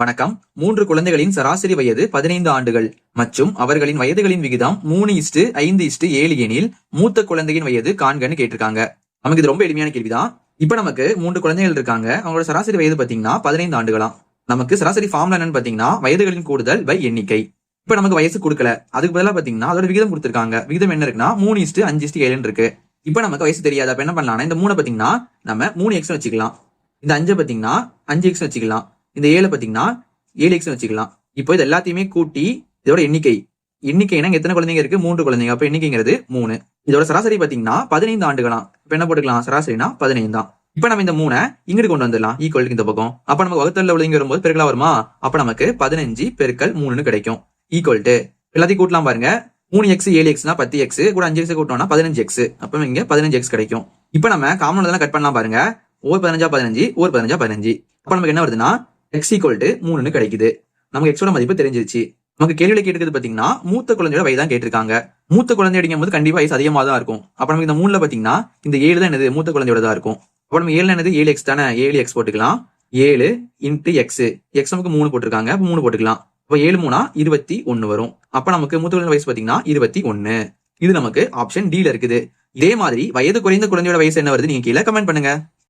வணக்கம். 3 குழந்தைகளின் சராசரி வயது 15 ஆண்டுகள் மற்றும் அவர்களின் வயதுகளின் விகிதம் 3:5:7 எனில் மூத்த குழந்தையின் வயது காண்கன்னு கேட்டிருக்காங்க. நமக்கு இது ரொம்ப எளிமையான கேள்விதான். இப்ப நமக்கு 3 குழந்தைகள் இருக்காங்க. அவங்களோட சராசரி வயது பாத்தீங்கன்னா 15 ஆண்டுகளாம். நமக்கு சராசரி ஃபார்முலா என்னன்னு பாத்தீங்கன்னா வயதுகளின் கூடுதல் பை எண்ணிக்கை. இப்ப நமக்கு வயசு கொடுக்கல, அதுக்கு பதிலா பாத்தீங்கன்னா அதோட விகிதம் கொடுத்திருக்காங்க. விகிதம் என்ன இருக்குன்னா 3:5:7 இருக்கு. இப்ப நமக்கு வயசு தெரியாது. அப்ப என்ன பண்ணலாம், இந்த 3 பாத்தீங்கன்னா நம்ம 3x வச்சுக்கலாம். இந்த 5 பாத்தீங்கன்னா 5x வச்சுக்கலாம். இந்த 7 பாத்தீங்கன்னா 7x வச்சுக்கலாம். இப்போ இது எல்லாத்தையுமே கூட்டி இதோட எண்ணிக்கைனா எத்தனை குழந்தைங்க இருக்கு? 3 குழந்தைங்க. அப்ப எண்ணிக்கைங்கிறது 3. இதோட சராசரி பாத்தீங்கன்னா 15 ஆண்டுகளாம். இப்ப என்ன போட்டுக்கலாம், சராசரினா 15 தான். இப்ப நம்ம இந்த 3 இங்கிட்டு கொண்டு வந்துடலாம், ஈக்குவல் இந்த பக்கம். அப்ப நமக்கு வகுத்தல்ல உள்ளவங்க வரும்போது பெருக்கலா வருமா? அப்ப நமக்கு 15 பெருக்கல் 3 கிடைக்கும். ஈக்குவல் டு எல்லாத்தையும் கூட்டலாம் பாருங்க. 3x 7xனா 10x கூட 5x கூட்டோம்னா 15x. அப்ப இங்க 15x கிடைக்கும். இப்ப நம்ம காமன் இதெல்லாம் கட் பண்ணலாம் பாருங்க. ஓர் 15 15 ஓர் 15 15. அப்ப நமக்கு என்ன வருதுன்னா x ஈக்குவல் டு 3 கிடைக்குது. நமக்கு x ஓட மதிப்பு தெரிஞ்சிருச்சு. நமக்கு கேள்வியில கேட்டுக்கிறது பாத்தீங்கன்னா மூத்த குழந்தையோட வயது தான் கேட்டிருக்காங்க. மூத்த குழந்தை அப்படிங்கும் போது கண்டிப்பா வயசு அதிகமா தான் இருக்கும். அப்ப நமக்கு இந்த 3ல பாத்தீங்கன்னா இந்த 7 தான் என்னது, மூத்த குழந்தையோட தான் இருக்கும். அப்ப நம்ம 7 என்னது 7x தானே, 7x போட்டுக்கலாம். 7 இன்ட்டு x நமக்கு 3 போட்டிருக்காங்க. அப்ப 3 போட்டுக்கலாம். அப்ப 7 3 21 வரும். அப்ப நமக்கு மூத்த குழந்தை வயசு பாத்தீங்கன்னா 21. இது நமக்கு ஆப்ஷன் D ல இருக்குது. இதே மாதிரி வயது குறைந்த குழந்தையோட வயசு என்ன வருது நீங்க கீழே கமெண்ட் பண்ணுங்க.